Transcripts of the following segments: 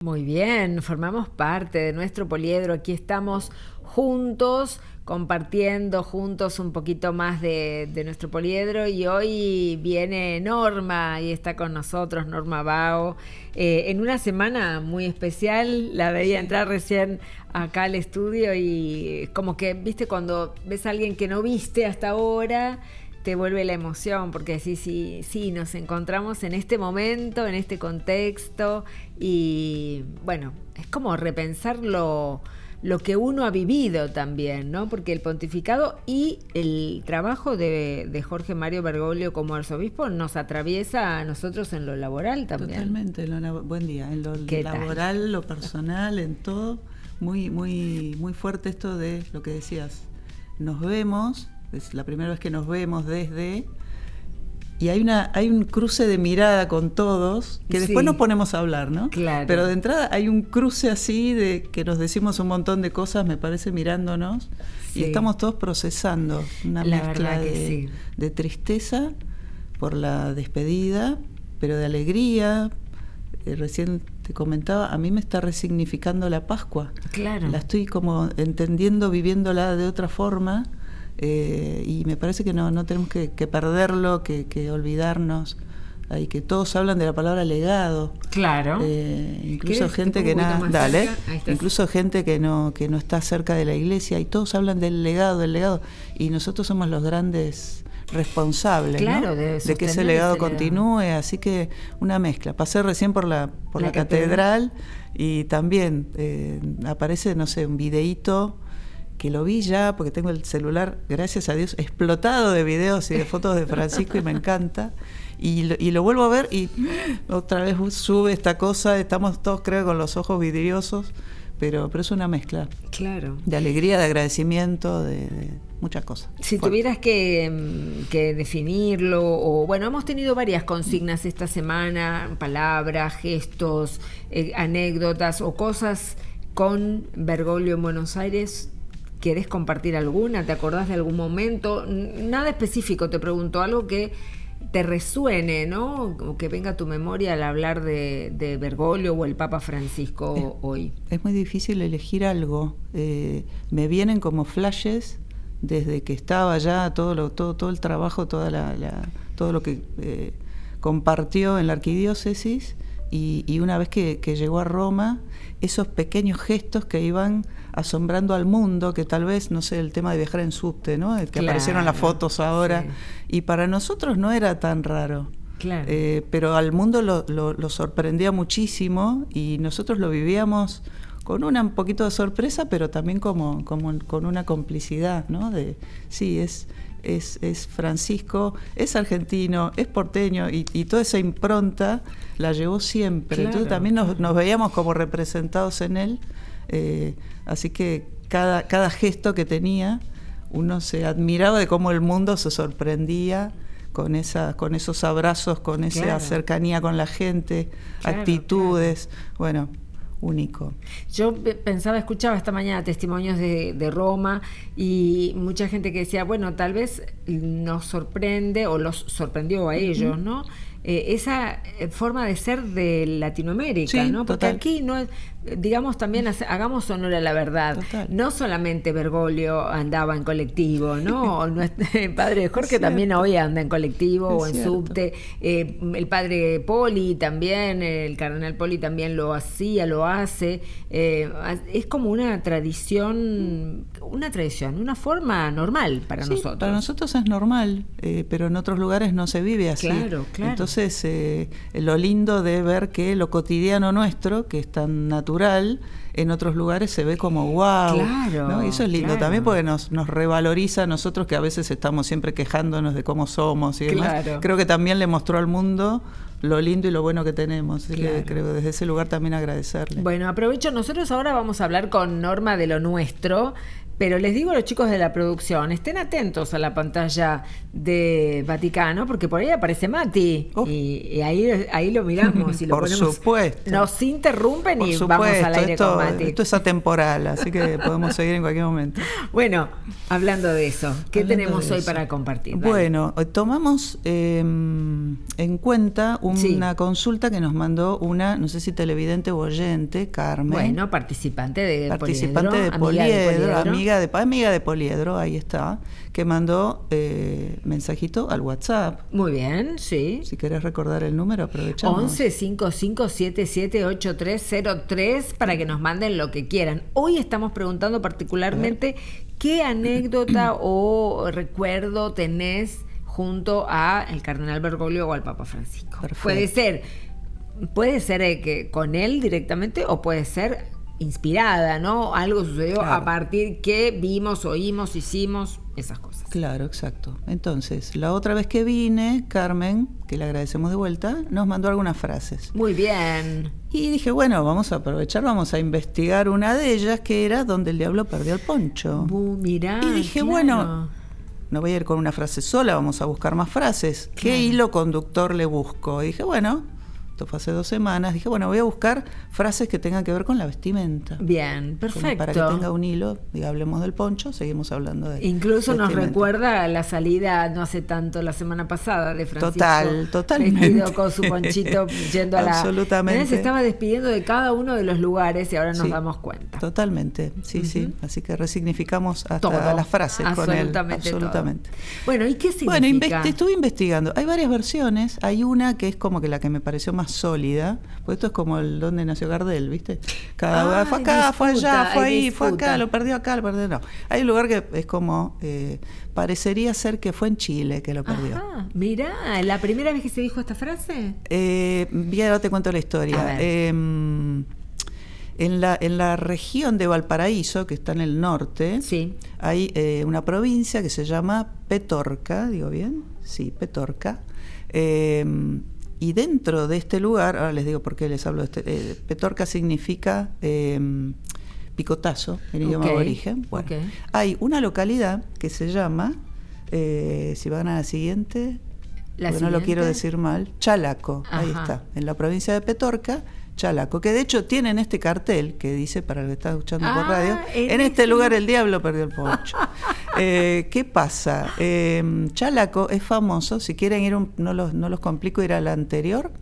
Muy bien, formamos parte de nuestro poliedro. Aquí estamos juntos, compartiendo juntos un poquito más de nuestro poliedro. Y hoy viene Norma y está con nosotros, Norma Bao, en una semana muy especial. La veía entrar recién acá al estudio y como que, viste, cuando ves a alguien que no viste hasta ahora, te vuelve la emoción, porque sí, nos encontramos en este momento, en este contexto, y bueno, es como repensar lo que uno ha vivido también, ¿no? Porque el pontificado y el trabajo de Jorge Mario Bergoglio como arzobispo nos atraviesa a nosotros en lo laboral también. Totalmente, buen día, en lo laboral, lo personal, en todo, muy, muy, muy fuerte esto de lo que decías, nos vemos. Es la primera vez que nos vemos y hay un cruce de mirada con todos que después nos ponemos a hablar, ¿no? Claro. Pero de entrada hay un cruce así de que nos decimos un montón de cosas, me parece, mirándonos, y estamos todos procesando una mezcla de tristeza por la despedida, pero de alegría. Recién te comentaba, a mí me está resignificando la Pascua. Claro. La estoy como entendiendo, viviéndola de otra forma. Y me parece que no tenemos que perderlo, que olvidarnos. Hay que todos hablan de la palabra legado. Claro. Incluso gente que incluso gente que no está cerca de la iglesia, y todos hablan del legado, y nosotros somos los grandes responsables, claro, ¿no? de que ese legado continúe. Así que una mezcla. Pasé recién por la catedral y también aparece, no sé, un videíto que lo vi ya, porque tengo el celular, gracias a Dios, explotado de videos y de fotos de Francisco, y me encanta. Y lo vuelvo a ver y otra vez sube esta cosa, estamos todos, creo, con los ojos vidriosos, pero es una mezcla. Claro. De alegría, de agradecimiento, de muchas cosas. Si tuvieras que definirlo, o bueno, hemos tenido varias consignas esta semana, palabras, gestos, anécdotas o cosas con Bergoglio en Buenos Aires. ¿Querés compartir alguna? ¿Te acordás de algún momento? Nada específico, te pregunto, algo que te resuene, ¿no? Como que venga a tu memoria al hablar de Bergoglio o el Papa Francisco hoy. Es muy difícil elegir algo. Me vienen como flashes desde que estaba ya todo el trabajo, todo lo que compartió en la arquidiócesis, y una vez que llegó a Roma, esos pequeños gestos que iban asombrando al mundo, que tal vez, no sé, el tema de viajar en subte, ¿no? Que aparecieron las fotos ahora, y para nosotros no era tan raro. Claro. Pero al mundo lo sorprendía muchísimo, y nosotros lo vivíamos con un poquito de sorpresa, pero también como con una complicidad, ¿no? Es Francisco, es argentino, es porteño, y toda esa impronta la llevó siempre. Claro. Entonces también nos veíamos como representados en él. Así que cada gesto que tenía, uno se admiraba de cómo el mundo se sorprendía con esos abrazos, con esa cercanía con la gente, actitudes, bueno, único. Yo escuchaba esta mañana testimonios de Roma, y mucha gente que decía, bueno, tal vez nos sorprende o los sorprendió a ellos, ¿no? Esa forma de ser de Latinoamérica, ¿no? Porque total. Aquí no es, digamos, también hagamos honor a la verdad. Total. No solamente Bergoglio andaba en colectivo, ¿no? El padre Jorge también hoy anda en colectivo o en subte. El padre Poli también, el cardenal Poli también lo hacía, lo hace. Es como una tradición, una forma normal para nosotros. Para nosotros es normal, pero en otros lugares no se vive así. Claro. Entonces, lo lindo de ver que lo cotidiano nuestro, que es tan natural, en otros lugares se ve como wow, ¿no? Y eso es lindo también, porque nos revaloriza a nosotros, que a veces estamos siempre quejándonos de cómo somos y demás. Creo que también le mostró al mundo lo lindo y lo bueno que tenemos. Creo que desde ese lugar también agradecerle. Bueno, aprovecho, nosotros ahora vamos a hablar con Norma de lo nuestro, Pero les digo a los chicos de la producción, estén atentos a la pantalla de Vaticano, porque por ahí aparece Mati. Y ahí lo miramos y lo por ponemos. Supuesto. Nos interrumpen Por y supuesto, vamos al aire con Mati. Esto es atemporal, así que podemos seguir en cualquier momento. Bueno, hablando de eso, ¿qué tenemos hoy eso para compartir? Dale. Bueno, tomamos en cuenta una consulta que nos mandó una, no sé si televidente o oyente, Carmen. Bueno, participante de Poliedro, amiga de Poliedro, ahí está, que mandó mensajito al WhatsApp. Muy bien, sí. Si querés recordar el número, aprovechamos. 11 55 77 8303 para que nos manden lo que quieran. Hoy estamos preguntando particularmente qué anécdota o recuerdo tenés junto a el cardenal Bergoglio o al Papa Francisco. Perfecto. Puede ser que con él directamente o puede ser inspirada, ¿no? Algo sucedió a partir que vimos, oímos, hicimos, esas cosas. Claro, exacto. Entonces, la otra vez que vine, Carmen, que le agradecemos de vuelta, nos mandó algunas frases. Muy bien. Y dije, bueno, vamos a aprovechar, vamos a investigar una de ellas, que era donde el diablo perdió el poncho. Mirá, y dije, bueno, no voy a ir con una frase sola, vamos a buscar más frases. ¿Qué hilo conductor le busco? Y dije, bueno, esto fue hace 2 semanas, dije, bueno, voy a buscar frases que tengan que ver con la vestimenta. Bien, perfecto. Como para que tenga un hilo, y hablemos del poncho, seguimos hablando de incluso vestimenta. Nos recuerda la salida, no hace tanto, la semana pasada, de Francisco. Totalmente. Vestido con su ponchito, yendo a la... Absolutamente. Se estaba despidiendo de cada uno de los lugares y ahora nos damos cuenta. Totalmente, sí. Así que resignificamos hasta todo, las frases con él. Absolutamente. Todo. Bueno, ¿y qué significa? Bueno, estuve investigando. Hay varias versiones. Hay una que es como que la que me pareció más sólida, porque esto es como el donde nació Gardel, ¿viste? Cada fue acá, fue allá, fue ahí, fue acá, lo perdió acá, lo perdió. No. Hay un lugar que es como parecería ser que fue en Chile que lo perdió. Ajá, mirá, ¿la primera vez que se dijo esta frase? Bien, ahora te cuento la historia. En la región de Valparaíso, que está en el norte, hay una provincia que se llama Petorca, ¿digo bien? Sí, Petorca. Y dentro de este lugar, ahora les digo por qué les hablo de Petorca significa picotazo en idioma de origen. Bueno, hay una localidad que se llama, si van a la siguiente, porque no lo quiero decir mal, Chalaco. Ajá. Ahí está, en la provincia de Petorca, Chalaco, que de hecho tienen este cartel que dice, para el que está escuchando por radio, en este lugar el diablo perdió el poncho. ¿Qué pasa? Chalaco es famoso, si quieren ir, no los complico, ir a la anterior.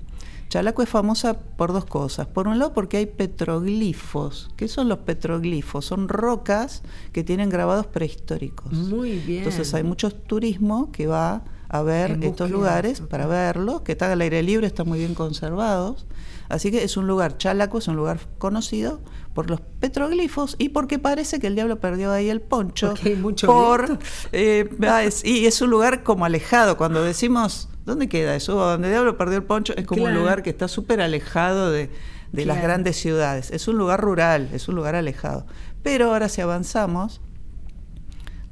Chalaco es famosa por 2 cosas. Por un lado, porque hay petroglifos. ¿Qué son los petroglifos? Son rocas que tienen grabados prehistóricos. Muy bien. Entonces hay mucho turismo que va a ver estos lugares para verlos, que están al aire libre, están muy bien conservados. Así que es un lugar, Chalaco es un lugar conocido por los petroglifos y porque parece que el diablo perdió ahí el poncho. Porque hay mucho y es un lugar como alejado. Cuando decimos, ¿dónde queda eso? Donde el diablo perdió el poncho, es como un lugar que está súper alejado de las grandes ciudades. Es un lugar rural, es un lugar alejado. Pero ahora si avanzamos,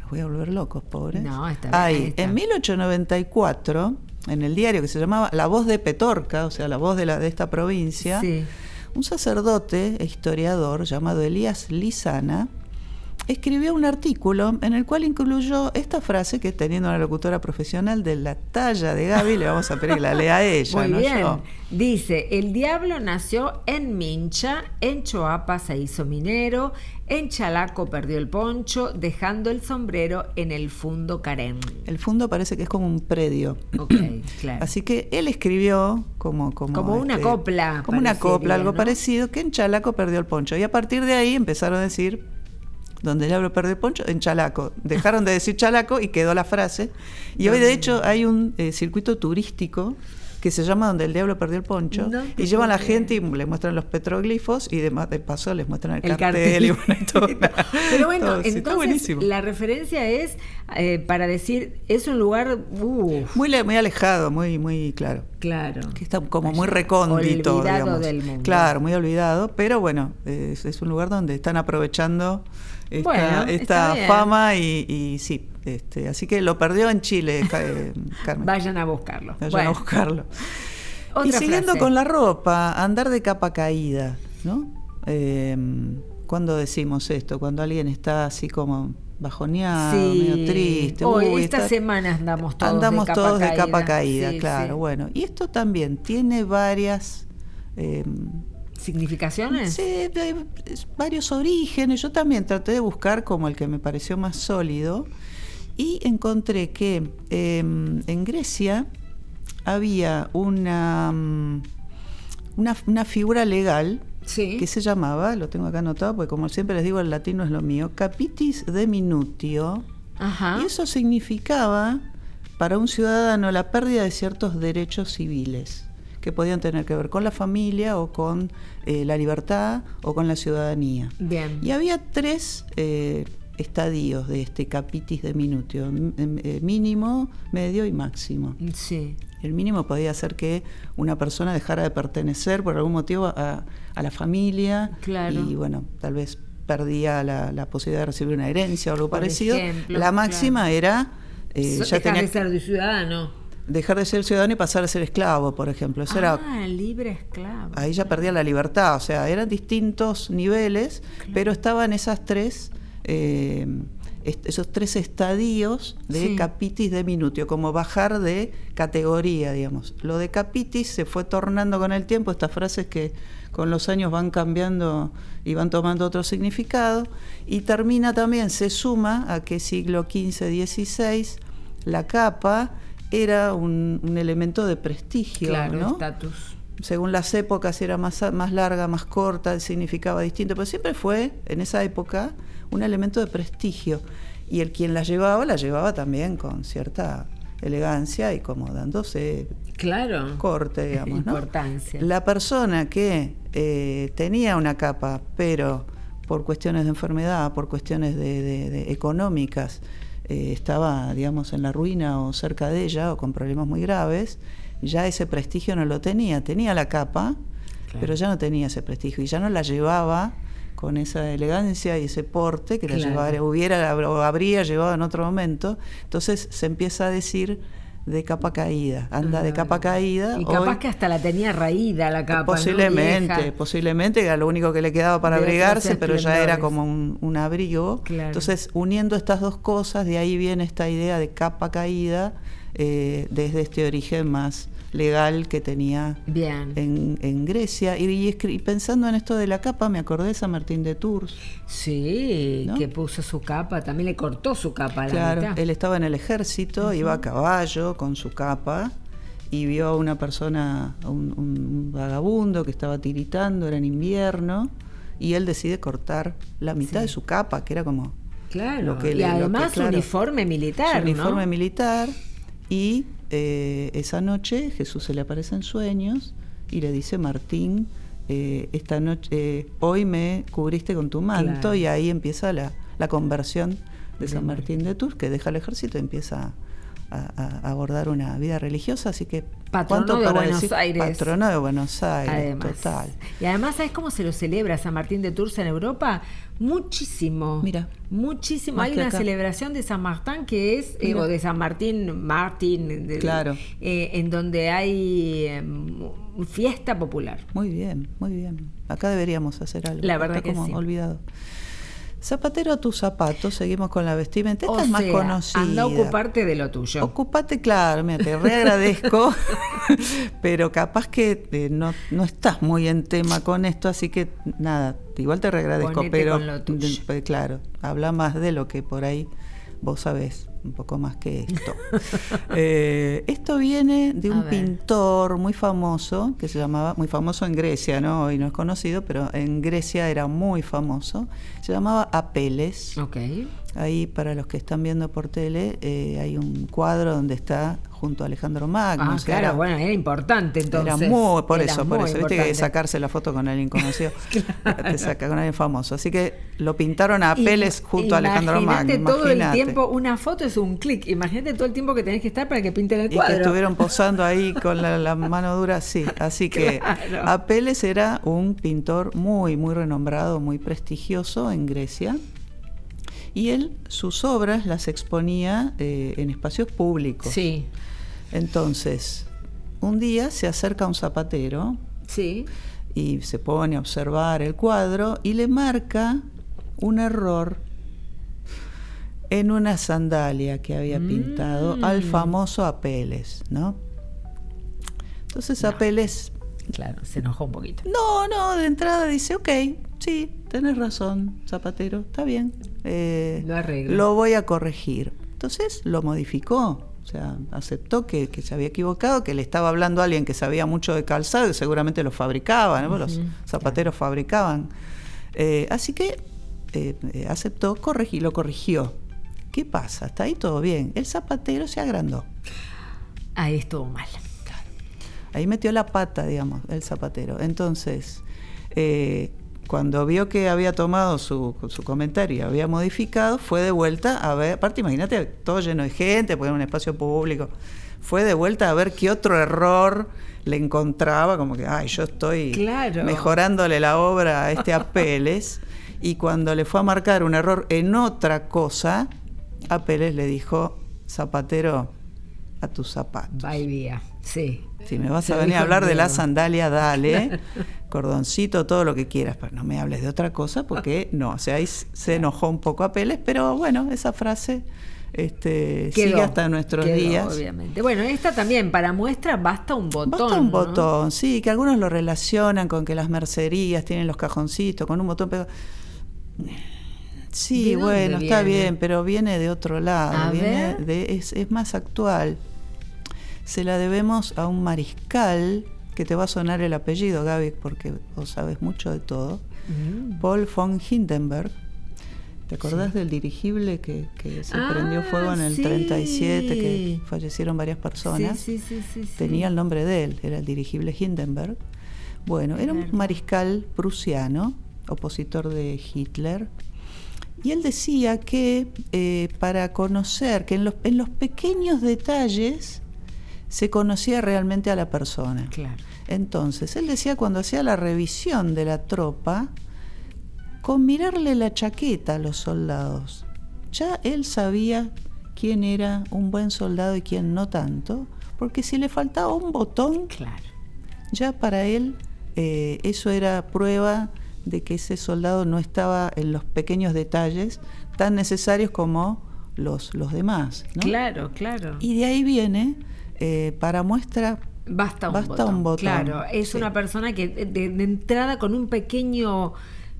los voy a volver locos, pobres. No, está bien. En 1894... en el diario que se llamaba La Voz de Petorca, o sea, la voz de esta provincia, un sacerdote e historiador llamado Elías Lizana escribió un artículo en el cual incluyó esta frase que, teniendo una locutora profesional de la talla de Gaby, le vamos a pedir que la lea a ella. Muy no bien. Yo. Dice, el diablo nació en Mincha, en Choapa se hizo minero, en Chalaco perdió el poncho, dejando el sombrero en el fundo Carén. El fundo parece que es como un predio. Claro. Así que él escribió como una copla. Como una copla, algo parecido, que en Chalaco perdió el poncho. Y a partir de ahí empezaron a decir, donde el diablo perdió el poncho, en Chalaco. Dejaron de decir Chalaco y quedó la frase. Y hoy, de hecho, hay un circuito turístico que se llama Donde el diablo perdió el poncho, y llevan a la gente y le muestran los petroglifos y de paso les muestran el cartel. Y bueno, todo. Pero bueno, todo, entonces la referencia es para decir, es un lugar muy alejado, muy claro. Claro. Que está como muy recóndito, olvidado, digamos. Del mundo. Claro, muy olvidado, pero bueno, es un lugar donde están aprovechando esta fama y sí. Así que lo perdió en Chile, Carmen. Vayan a buscarlo. A buscarlo. Otra y siguiendo frase. con la ropa, andar de capa caída, ¿no? ¿Cuándo decimos esto? Cuando alguien está así como bajoneado, medio triste. Hoy, esta semana andamos todos de capa caída, sí, claro. Sí. Bueno, y esto también tiene varias... ¿significaciones? Sí, varios orígenes. Yo también traté de buscar como el que me pareció más sólido y encontré que en Grecia había una figura legal que se llamaba, lo tengo acá anotado porque como siempre les digo, el latín no es lo mío, capitis de minutio. Ajá. Y eso significaba para un ciudadano la pérdida de ciertos derechos civiles que podían tener que ver con la familia o con la libertad o con la ciudadanía. Bien. Y había 3 estadios de este capitis de minutio, mínimo, medio y máximo. Sí. El mínimo podía ser que una persona dejara de pertenecer por algún motivo a la familia, claro. Y bueno, tal vez perdía la posibilidad de recibir una herencia o algo por parecido. Ejemplo, la máxima era ya tenía de ser ciudadano. Dejar de ser ciudadano y pasar a ser esclavo, por ejemplo. Eso era libre esclavo. Ahí ya perdía la libertad, o sea, eran distintos niveles, pero estaban esos 3 estadios de capitis de minutio, como bajar de categoría, digamos. Lo de capitis se fue tornando con el tiempo, estas frases que con los años van cambiando y van tomando otro significado, y termina también, se suma a que siglo XV, XVI, la capa era un elemento de prestigio, ¿no? Estatus. Según las épocas era más larga, más corta, significaba distinto, pero siempre fue, en esa época, un elemento de prestigio. Y quien la llevaba también con cierta elegancia y como dándose corte, digamos, ¿no? Importancia. La persona que tenía una capa, pero por cuestiones de enfermedad, por cuestiones de económicas, estaba, digamos, en la ruina o cerca de ella o con problemas muy graves, ya ese prestigio no lo tenía. Tenía la capa, pero ya no tenía ese prestigio y ya no la llevaba con esa elegancia y ese porte que la llevaba, habría llevado en otro momento. Entonces se empieza a decir de capa caída, de capa caída. Y capaz hoy, que hasta la tenía raída la capa. Posiblemente, era lo único que le quedaba para abrigarse, pero ya era como un abrigo. Claro. Entonces, uniendo estas dos cosas, de ahí viene esta idea de capa caída, desde este origen más legal que tenía en Grecia. Y pensando en esto de la capa, me acordé de San Martín de Tours. Sí, ¿no? Que puso su capa, también le cortó su capa a la mitad. Él estaba en el ejército, iba a caballo con su capa y vio a una persona, un vagabundo que estaba tiritando, era en invierno, y él decide cortar la mitad de su capa, que era como... Claro, y además su uniforme militar, su uniforme militar, y esa noche Jesús se le aparece en sueños y le dice: Martín, esta noche, hoy me cubriste con tu manto, y ahí empieza la conversión de San Martín de Tours, que deja el ejército y empieza a abordar una vida religiosa. Así que patrono de Buenos Aires. Patrono de Buenos Aires, además. Total. Y además, ¿sabes cómo se lo celebra San Martín de Tours en Europa? Muchísimo. Mira. Muchísimo. Hay una celebración de San Martín que es, o de San Martín, en donde hay fiesta popular. Muy bien, muy bien. Acá deberíamos hacer algo. La verdad está que como sí. Olvidado. Zapatero a tus zapatos, seguimos con la vestimenta. Esta es más conocida. Anda a ocuparte de lo tuyo. Ocupate, claro, mira, te reagradezco, pero capaz que no estás muy en tema con esto, así que nada, igual te reagradezco. Ponete pero con lo tuyo. Claro, habla más de lo que por ahí vos sabés, un poco más que esto. Esto viene de un pintor muy famoso, que se llamaba, muy famoso en Grecia, ¿no? Hoy no es conocido, pero en Grecia era muy famoso. Se llamaba Apeles. Okay. Ahí, para los que están viendo por tele, hay un cuadro donde está junto a Alejandro Magno. Claro, era importante entonces. Era muy, por eso, viste que sacarse la foto con alguien conocido, te saca con alguien famoso. Así que lo pintaron a Apeles junto a Alejandro Magno. Imagínate todo el tiempo, una foto es un clic, imagínate todo el tiempo que tenés que estar para que pinten el cuadro. Y que estuvieron posando ahí con la mano dura, sí. Así que Apeles era un pintor muy, muy renombrado, muy prestigioso en Grecia. Y él, sus obras las exponía en espacios públicos. Sí. Entonces, un día se acerca un zapatero. Sí. y se pone a observar el cuadro y le marca un error en una sandalia que había pintado al famoso Apeles, ¿no? Entonces Apeles... Claro, se enojó un poquito. No, de entrada dice, ok, sí, tenés razón, zapatero, está bien. Lo arreglo. Lo voy a corregir. Entonces lo modificó, o sea, aceptó que se había equivocado, que le estaba hablando a alguien que sabía mucho de calzado y seguramente lo fabricaban, ¿no? Los zapateros fabricaban. Así que aceptó, lo corrigió. ¿Qué pasa? Hasta ahí todo bien. El zapatero se agrandó. Ahí estuvo mal. Ahí metió la pata, digamos, el zapatero. Entonces, cuando vio que había tomado su comentario y había modificado, fue de vuelta a ver, aparte imagínate, todo lleno de gente, porque era un espacio público, fue de vuelta a ver qué otro error le encontraba, como que, yo estoy mejorándole la obra a este Apeles, y cuando le fue a marcar un error en otra cosa, Apeles le dijo, zapatero, a tus zapatos. Vaya, sí. Si me vas a venir a hablar de la sandalia, dale, cordoncito, todo lo que quieras, pero no me hables de otra cosa porque no, o sea, ahí se enojó un poco Apeles, pero bueno, esa frase sigue hasta nuestros días. Obviamente. Bueno, esta también, para muestra, basta un botón. Basta un botón, sí, que algunos lo relacionan con que las mercerías tienen los cajoncitos con un botón, pero... Sí, bueno, está bien, pero viene de otro lado, es más actual. Se la debemos a un mariscal, que te va a sonar el apellido, Gaby, porque vos sabes mucho de todo, Paul von Hindenburg. ¿Te acordás del dirigible que se prendió fuego en el 37, que fallecieron varias personas? Sí. Tenía el nombre de él, era el dirigible Hindenburg. Bueno, era un mariscal prusiano, opositor de Hitler. Y él decía que para conocer, que en los pequeños detalles se conocía realmente a la persona. Claro. Entonces, él decía, cuando hacía la revisión de la tropa, con mirarle la chaqueta a los soldados, ya él sabía quién era un buen soldado y quién no tanto, porque si le faltaba un botón, ya para él eso era prueba de que ese soldado no estaba en los pequeños detalles tan necesarios como los demás, ¿no? Claro. Y de ahí viene, para muestra, basta un botón. Claro, es una persona que de entrada con un pequeño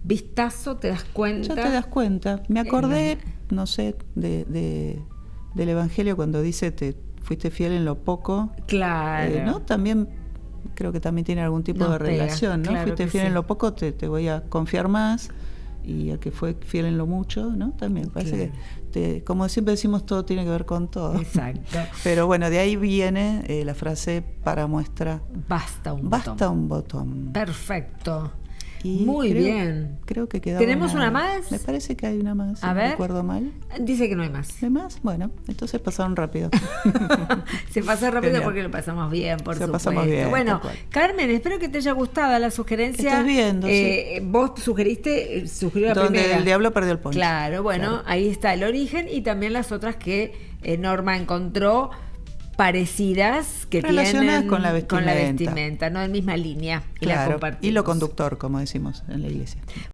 vistazo te das cuenta. Ya te das cuenta. Me acordé, no sé, del Evangelio cuando dice, te fuiste fiel en lo poco. Claro. ¿No? También... creo que también tiene algún tipo de relación, ¿no? Claro, fuiste fiel en lo poco, te voy a confiar más, y el que fue fiel en lo mucho, ¿no? También parece que, como siempre decimos, todo tiene que ver con todo. Exacto. Pero bueno, de ahí viene la frase para muestra. Basta un botón. Perfecto. Y muy bien. Creo que quedaba. ¿Tenemos una más? Me parece que hay una más. A ver. ¿No recuerdo mal? Dice que no hay más. ¿No hay más? Bueno, entonces pasaron rápido. Se pasó rápido porque lo pasamos bien, por supuesto. Pasamos bien. Bueno, Carmen, espero que te haya gustado la sugerencia. Estás viendo, Vos sugirió la donde primera. El diablo perdió el poncho. Claro, bueno, ahí está el origen y también las otras que Norma encontró parecidas, que relacionadas tienen con la vestimenta, no en misma línea, y claro, la compartimos. hilo conductor, como decimos en la iglesia.